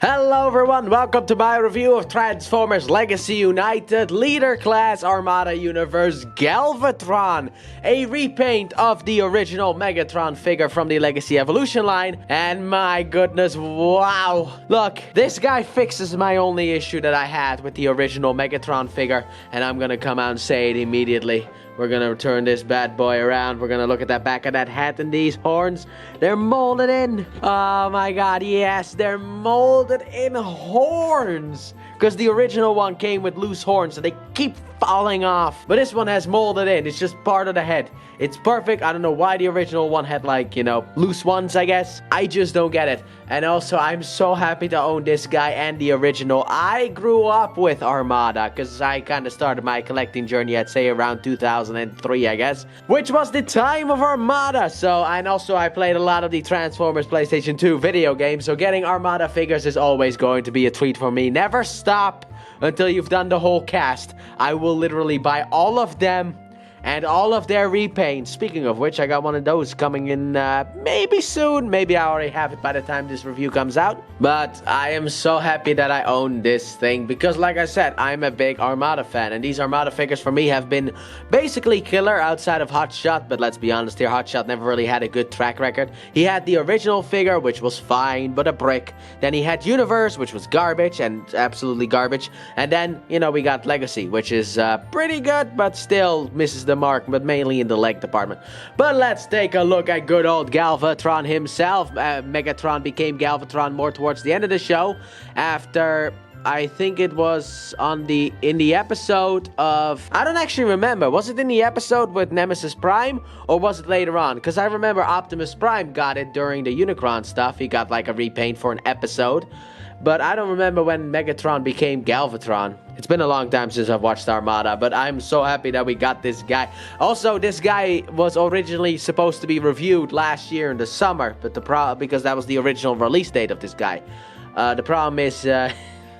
Hello everyone, welcome to my review of Transformers Legacy United Leader Class Armada Universe Galvatron, a repaint of the original Megatron figure from the Legacy Evolution line, and my goodness, wow! Look, this guy fixes my only issue that I had with the original Megatron figure, and I'm gonna come out and say it immediately. We're gonna turn this bad boy around. We're gonna look at the back of that hat and these horns. They're molded in. Oh my god, yes, they're molded in horns. Because the original one came with loose horns, so they keep falling off. But this one has molded in. It's just part of the head. It's perfect. I don't know why the original one had, like, you know, loose ones, I guess. I just don't get it. And also, I'm so happy to own this guy and the original. I grew up with Armada, because I kind of started my collecting journey, I'd say, around 2003, I guess. Which was the time of Armada. So, and also, I played a lot of the Transformers PlayStation 2 video games. So, getting Armada figures is always going to be a treat for me. Never stop until you've done the whole cast. I will literally buy all of them and all of their repaints. Speaking of which, I got one of those coming in maybe soon. Maybe I already have it by the time this review comes out. But I am so happy that I own this thing because, like I said, I'm a big Armada fan. And these Armada figures for me have been basically killer outside of Hotshot. But let's be honest here, Hotshot never really had a good track record. He had the original figure, which was fine, but a brick. Then he had Universe, which was garbage and absolutely garbage. And then, you know, we got Legacy, which is pretty good, but still misses the mark, but mainly in the leg department. But let's take a look at good old Galvatron himself. Megatron became Galvatron more towards the end of the show, after I think it was in the episode of, I don't actually remember, was it in the episode with Nemesis Prime, or was it later on? Because I remember Optimus Prime got it during the Unicron stuff. He got like a repaint for an episode. But I don't remember when Megatron became Galvatron. It's been a long time since I've watched Armada, but I'm so happy that we got this guy. Also, this guy was originally supposed to be reviewed last year in the summer, but because that was the original release date of this guy. The problem is,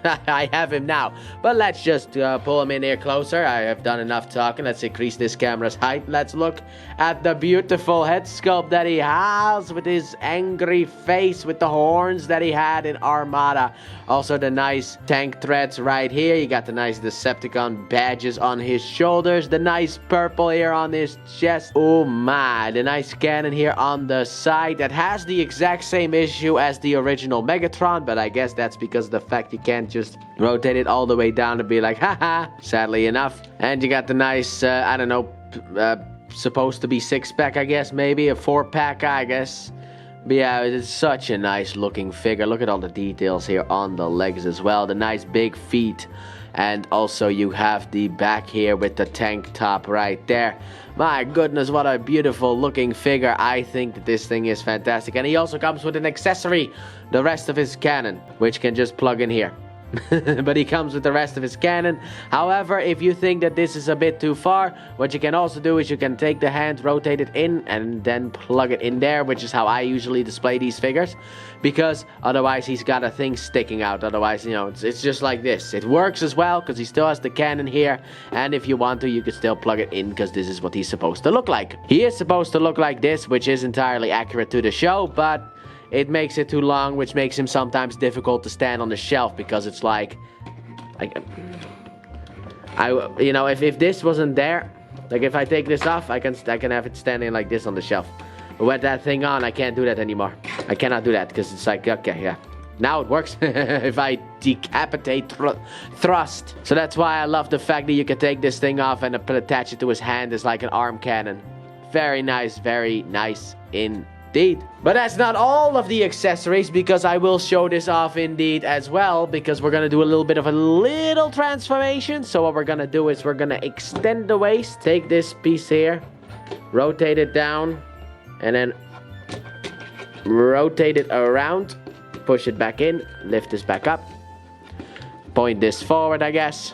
I have him now. But let's just pull him in here closer. I have done enough talking. Let's increase this camera's height. Let's look at the beautiful head sculpt that he has with his angry face with the horns that he had in Armada. Also the nice tank threads right here. You got the nice Decepticon badges on his shoulders. The nice purple here on his chest. Oh my. The nice cannon here on the side that has the exact same issue as the original Megatron. But I guess that's because of the fact you can't just rotate it all the way down to be like, haha, sadly enough. And you got the nice, I don't know, supposed to be 6-pack, I guess, maybe a 4-pack, I guess. But yeah, it's such a nice looking figure. Look at all the details here on the legs as well. The nice big feet. And also you have the back here with the tank top right there. My goodness, what a beautiful looking figure. I think that this thing is fantastic. And he also comes with an accessory, the rest of his cannon, which can just plug in here. But he comes with the rest of his cannon. However, if you think that this is a bit too far, what you can also do is you can take the hand, rotate it in, and then plug it in there, which is how I usually display these figures. Because otherwise he's got a thing sticking out. Otherwise, you know, it's just like this. It works as well because he still has the cannon here. And if you want to, you can still plug it in because this is what he's supposed to look like. He is supposed to look like this, which is entirely accurate to the show, but it makes it too long, which makes him sometimes difficult to stand on the shelf because it's like you know, if this wasn't there, like if I take this off, I can have it standing like this on the shelf. But with that thing on, I can't do that anymore. I cannot do that because it's like, okay, yeah. Now it works if I decapitate thrust. So that's why I love the fact that you can take this thing off and attach it to his hand as like an arm cannon. Very nice indeed. But that's not all of the accessories, because I will show this off indeed as well, because we're gonna do a little bit of a little transformation. So what we're gonna do is we're gonna extend the waist, take this piece here, rotate it down, and then rotate it around, push it back in, lift this back up, point this forward, I guess,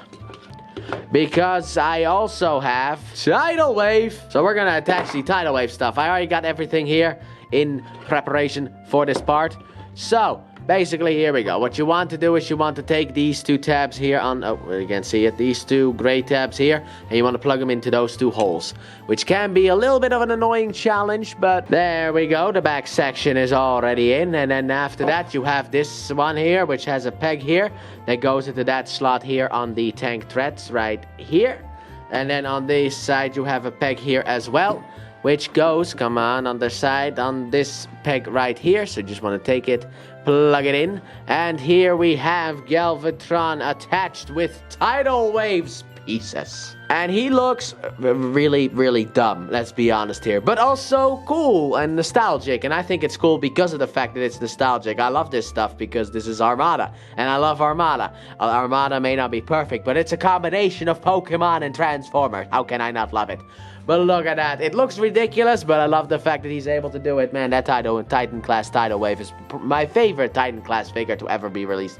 because I also have tidal wave. So we're gonna attach the tidal wave stuff. I already got everything here in preparation for this part. So basically, here we go. What you want to do is you want to take these two tabs here on, oh, you can see it, these two gray tabs here, and you want to plug them into those two holes, which can be a little bit of an annoying challenge, but there we go. The back section is already in, and then after that, you have this one here, which has a peg here that goes into that slot here on the tank threads right here. And then on this side, you have a peg here as well, which goes, come on the side on this peg right here. So you just want to take it, plug it in. And here we have Galvatron attached with tidal waves pieces. And he looks really, really dumb, let's be honest here. But also cool and nostalgic. And I think it's cool because of the fact that it's nostalgic. I love this stuff because this is Armada. And I love Armada. Armada may not be perfect, but it's a combination of Pokemon and Transformers. How can I not love it? But look at that. It looks ridiculous, but I love the fact that he's able to do it. Man, that Titan class Tidal Wave is my favorite Titan class figure to ever be released.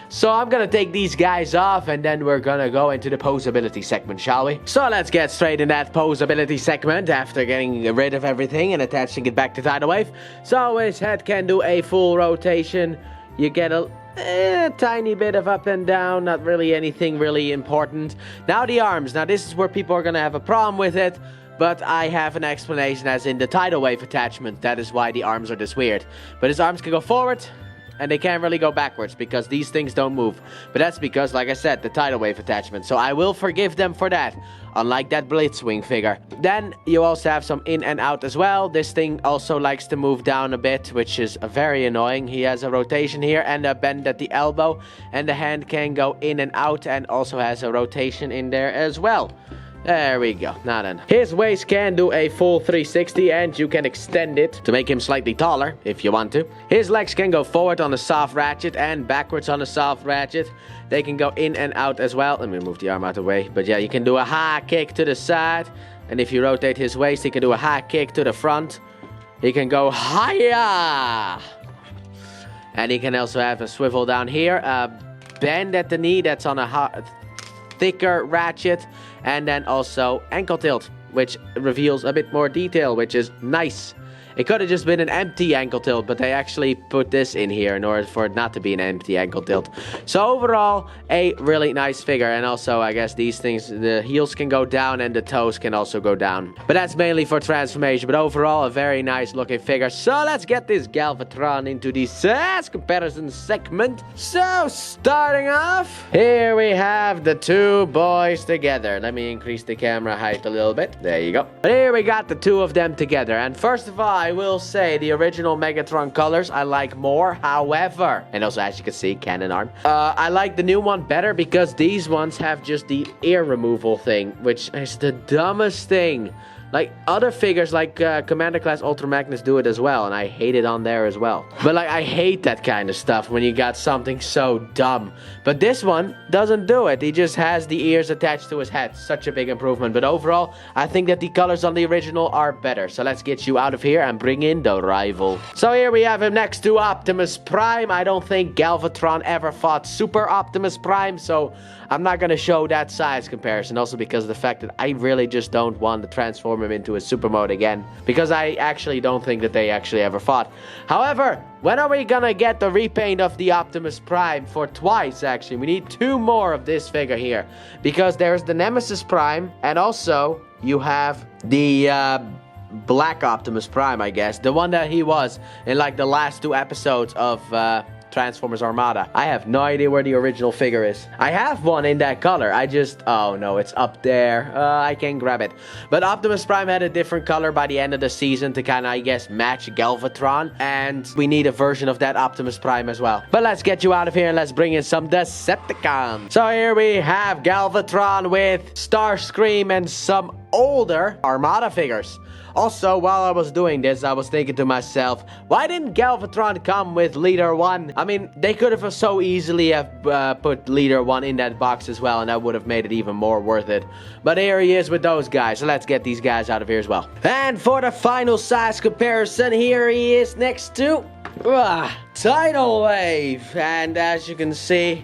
So I'm gonna take these guys off, and then we're gonna go into the posability segment, shall we? So let's get straight in that posability segment after getting rid of everything and attaching it back to Tidal Wave. So his head can do a full rotation. You get a tiny bit of up and down, not really anything really important. Now the arms. Now this is where people are gonna have a problem with it, but I have an explanation as in the tidal wave attachment. That is why the arms are this weird. But his arms can go forward, and they can't really go backwards because these things don't move. But that's because, like I said, the tidal wave attachment. So I will forgive them for that, unlike that Blitzwing figure. Then you also have some in and out as well. This thing also likes to move down a bit, which is very annoying. He has a rotation here and a bend at the elbow, and the hand can go in and out and also has a rotation in there as well. There we go. Now then. His waist can do a full 360 and you can extend it to make him slightly taller if you want to. His legs can go forward on the soft ratchet and backwards on the soft ratchet. They can go in and out as well. Let me move the arm out of the way. But yeah, you can do a high kick to the side. And if you rotate his waist, he can do a high kick to the front. He can go higher. And he can also have a swivel down here. A bend at the knee that's on a thicker ratchet, and then also ankle tilt, which reveals a bit more detail, which is nice. It could have just been an empty ankle tilt, but they actually put this in here in order for it not to be an empty ankle tilt. So overall, a really nice figure. And also, I guess these things, the heels can go down and the toes can also go down. But that's mainly for transformation. But overall, a very nice looking figure. So let's get this Galvatron into the size comparison segment. So starting off, here we have the two boys together. Let me increase the camera height a little bit. There you go. But here we got the two of them together. And first of all, I will say the original Megatron colors I like more. However, and also as you can see, cannon arm. I like the new one better because these ones have just the ear removal thing, which is the dumbest thing. Like, other figures like Commander Class Ultra Magnus do it as well, and I hate it on there as well. But like, I hate that kind of stuff when you got something so dumb. But this one doesn't do it. He just has the ears attached to his head. Such a big improvement. But overall, I think that the colors on the original are better. So let's get you out of here and bring in the rival. So here we have him next to Optimus Prime. I don't think Galvatron ever fought Super Optimus Prime, so I'm not going to show that size comparison. Also because of the fact that I really just don't want to transform him into a super mode again, because I actually don't think that they actually ever fought. However, when are we gonna get the repaint of the Optimus Prime? For twice, actually. We need two more of this figure here, because there's the Nemesis Prime, and also you have the Black Optimus Prime, I guess, the one that he was in like the last two episodes of Transformers Armada. I have no idea where the original figure is. I have one in that color. Oh no, it's up there. I can't grab it. But Optimus Prime had a different color by the end of the season to kind of, I guess, match Galvatron. And we need a version of that Optimus Prime as well. But let's get you out of here and let's bring in some Decepticons. So here we have Galvatron with Starscream and some older Armada figures. Also, while I was doing this, I was thinking to myself, why didn't Galvatron come with Leader 1? I mean, they could have so easily have put Leader 1 in that box as well, and that would have made it even more worth it. But here he is with those guys, so let's get these guys out of here as well. And for the final size comparison, here he is next to Tidal Wave. And as you can see,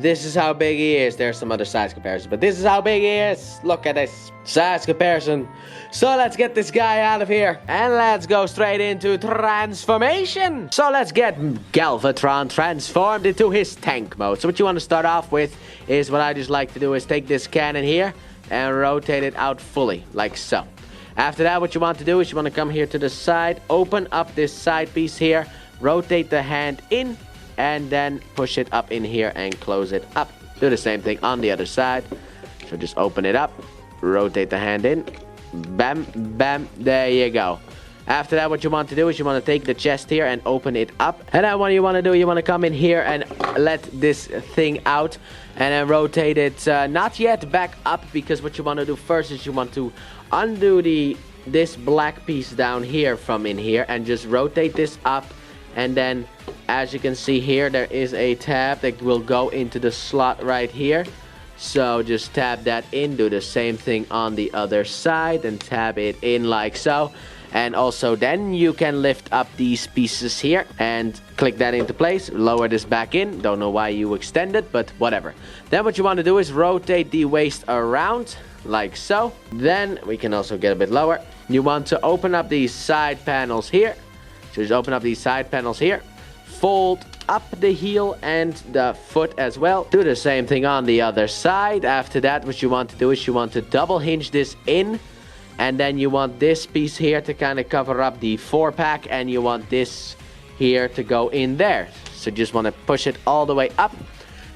this is how big he is. There's some other size comparisons, but this is how big he is. Look at this size comparison. So let's get this guy out of here. And let's go straight into transformation. So let's get Galvatron transformed into his tank mode. So what you want to start off with is what I just like to do is take this cannon here and rotate it out fully, like so. After that, what you want to do is you want to come here to the side, open up this side piece here, rotate the hand in, and then push it up in here and close it up. Do the same thing on the other side. So just open it up, rotate the hand in, bam, bam, there you go. After that, what you want to do is you want to take the chest here and open it up. And then what you want to do, you want to come in here and let this thing out. And then rotate it, not yet back up, because what you want to do first is you want to undo this black piece down here from in here. And just rotate this up. And then, as you can see here, there is a tab that will go into the slot right here. So just tab that in, do the same thing on the other side, and tab it in like so. And also then you can lift up these pieces here and click that into place, lower this back in. Don't know why you extend it, but whatever. Then what you want to do is rotate the waist around like so. Then we can also get a bit lower. You want to open up these side panels here. So just open up these side panels here. Fold up the heel and the foot as well. Do the same thing on the other side. After that, what you want to do is you want to double hinge this in. And then you want this piece here to kind of cover up the 4-pack. And you want this here to go in there. So just want to push it all the way up.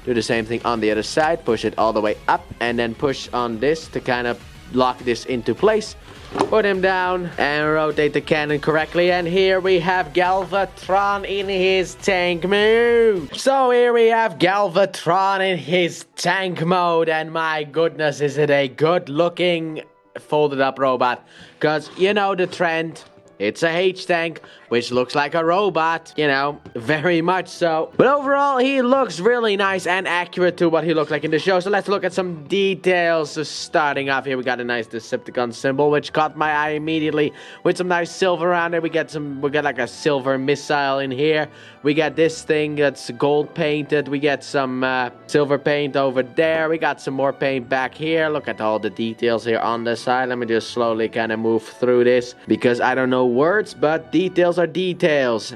Do the same thing on the other side. Push it all the way up. And then push on this to kind of lock this into place. Put him down and rotate the cannon correctly. And here we have Galvatron in his tank mode. So here we have Galvatron in his tank mode. And my goodness, is it a good looking folded up robot? Because you know the trend, it's a H-tank which looks like a robot, you know, very much so. But overall, he looks really nice and accurate to what he looked like in the show. So let's look at some details. So starting off here, we got a nice Decepticon symbol, which caught my eye immediately with some nice silver around it. We got like a silver missile in here. We got this thing that's gold painted. We get some silver paint over there. We got some more paint back here. Look at all the details here on the side. Let me just slowly kind of move through this because I don't know words, but details are details.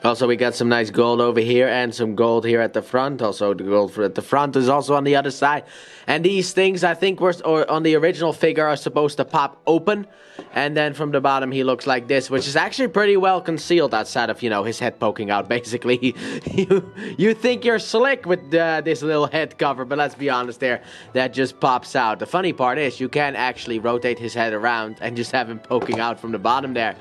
Also, we got some nice gold over here and some gold here at the front. Also, the gold at the front is also on the other side. And these things, I think, on the original figure are supposed to pop open. And then from the bottom, he looks like this, which is actually pretty well concealed outside of, you know, his head poking out, basically. You think you're slick with this little head cover, but let's be honest there, that just pops out. The funny part is you can actually rotate his head around and just have him poking out from the bottom there.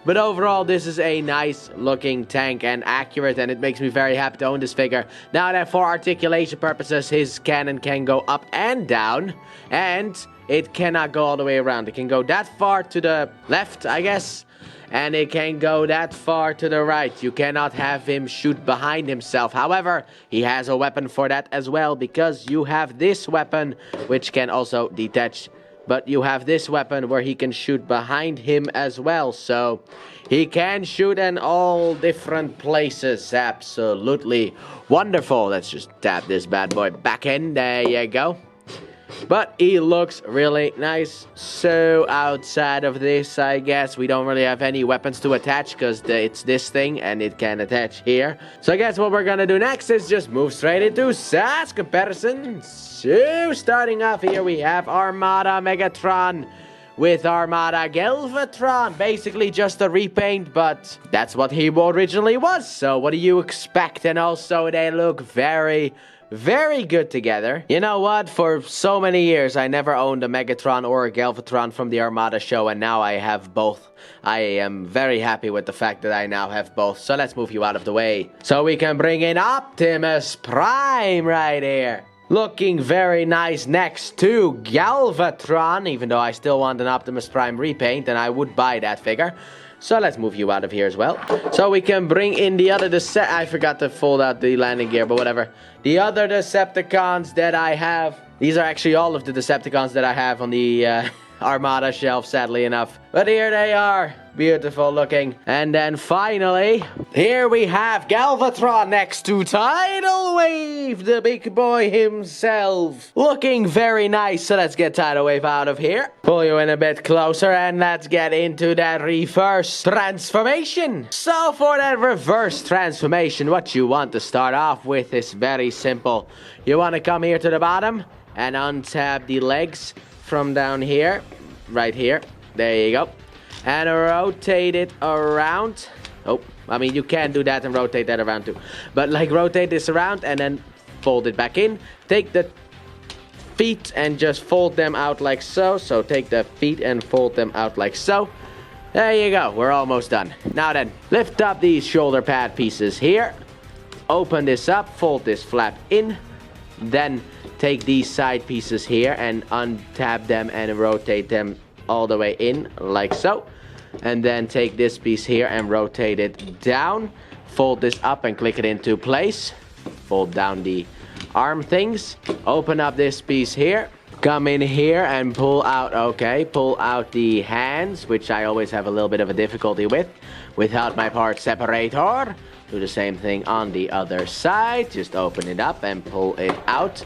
But overall, this is a nice looking tank and accurate, and it makes me very happy to own this figure. Now that for articulation purposes, his cannon can go up and down, and it cannot go all the way around. It can go that far to the left, I guess, and it can go that far to the right. You cannot have him shoot behind himself. However, he has a weapon for that as well, because you have this weapon, which can also detach. But you have this weapon where he can shoot behind him as well. So he can shoot in all different places. Absolutely wonderful. Let's just tap this bad boy back in. There you go. But he looks really nice. So outside of this, I guess we don't really have any weapons to attach, because it's this thing and it can attach here. So I guess what we're gonna do next is just move straight into size comparisons. So starting off here, we have Armada Megatron with Armada Galvatron. Basically just a repaint, but that's what he originally was. So what do you expect? And also they look very good together. You know what? For so many years, I never owned a Megatron or a Galvatron from the Armada show, and now I have both. I am very happy with the fact that I now have both. So let's move you out of the way, so we can bring in Optimus Prime right here. Looking very nice next to Galvatron, even though I still want an Optimus Prime repaint, and I would buy that figure. So let's move you out of here as well. So we can bring in the other I forgot to fold out the landing gear, but whatever. The other Decepticons that I have. These are actually all of the Decepticons that I have on the Armada shelf, sadly enough. But here they are. Beautiful looking. And then finally, here we have Galvatron next to Tidal Wave, the big boy himself. Looking very nice. So let's get Tidal Wave out of here. Pull you in a bit closer and let's get into that reverse transformation. So for that reverse transformation, what you want to start off with is very simple. You want to come here to the bottom and untap the legs from down here, right here. There you go. And rotate it around. Oh, I mean, you can do that and rotate that around too. But like rotate this around and then fold it back in. Take the feet and just fold them out like so. So take the feet and fold them out like so. There you go. We're almost done. Now then, lift up these shoulder pad pieces here. Open this up. Fold this flap in. Then take these side pieces here and untap them and rotate them all the way in like so. And then take this piece here and rotate it down. Fold this up and click it into place. Fold down the arm things. Open up this piece here. Come in here and pull out, okay, pull out the hands, which I always have a little bit of a difficulty with, without my part separator. Do the same thing on the other side. Just open it up and pull it out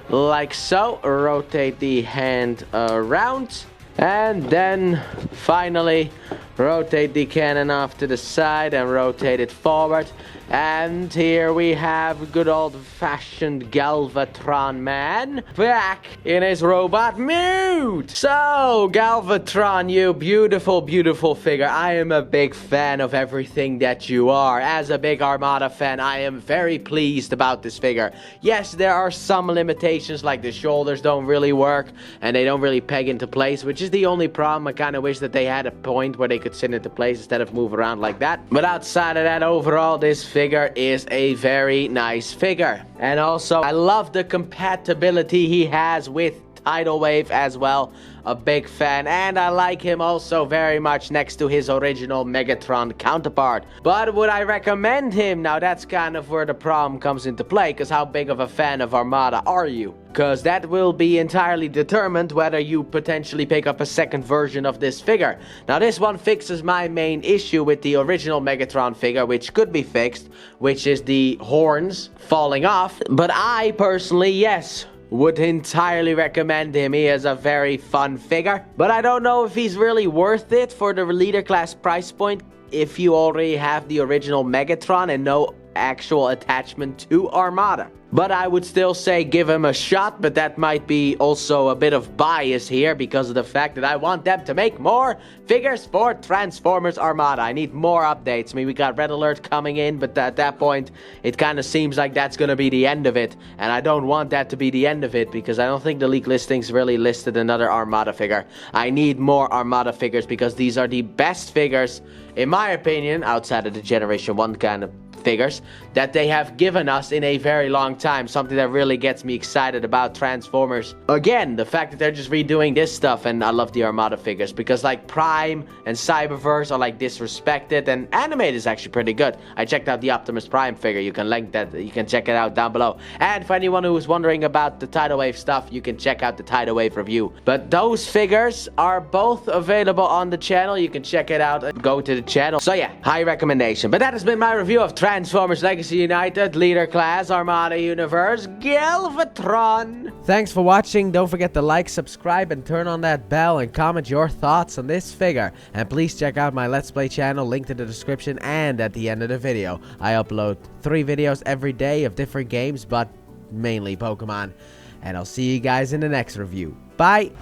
like so. Rotate the hand around. And then finally rotate the cannon off to the side and rotate it forward. And here we have good old-fashioned Galvatron man back in his robot mood. So, Galvatron, you beautiful, beautiful figure. I am a big fan of everything that you are. As a big Armada fan, I am very pleased about this figure. Yes, there are some limitations, like the shoulders don't really work and they don't really peg into place, which is the only problem. I kind of wish that they had a point where they could sit into place instead of move around like that. But outside of that, overall, this figure is a very nice figure. And also, I love the compatibility he has with Tidal Wave as well. A big fan, and I like him also very much next to his original Megatron counterpart. But would I recommend him? Now that's kind of where the problem comes into play, because how big of a fan of Armada are you? Because that will be entirely determined whether you potentially pick up a second version of this figure. Now this one fixes my main issue with the original Megatron figure, which could be fixed, which is the horns falling off. But I personally, yes, would entirely recommend him. He is a very fun figure, but I don't know if he's really worth it for the leader class price point if you already have the original Megatron and no actual attachment to Armada. But I would still say give him a shot, but that might be also a bit of bias here because of the fact that I want them to make more figures for Transformers Armada. I need more updates. I mean, we got Red Alert coming in, but at that point, it kind of seems like that's going to be the end of it. And I don't want that to be the end of it because I don't think the leak listings really listed another Armada figure. I need more Armada figures because these are the best figures, in my opinion, outside of the Generation 1 kind of figures that they have given us in a very long time. Something that really gets me excited about Transformers. Again, the fact that they're just redoing this stuff, and I love the Armada figures because like Prime and Cyberverse are like disrespected, and Animate is actually pretty good. I checked out the Optimus Prime figure. You can link that, you can check it out down below. And for anyone who was wondering about the Tidal Wave stuff, you can check out the Tidal Wave review. But those figures are both available on the channel. You can check it out and go to the channel. So yeah, high recommendation. But that has been my review of Transformers Legacy United, Leader Class, Armada Universe, Galvatron. Thanks for watching. Don't forget to like, subscribe, and turn on that bell and comment your thoughts on this figure. And please check out my Let's Play channel, linked in the description and at the end of the video. I upload 3 videos every day of different games, but mainly Pokemon. And I'll see you guys in the next review. Bye!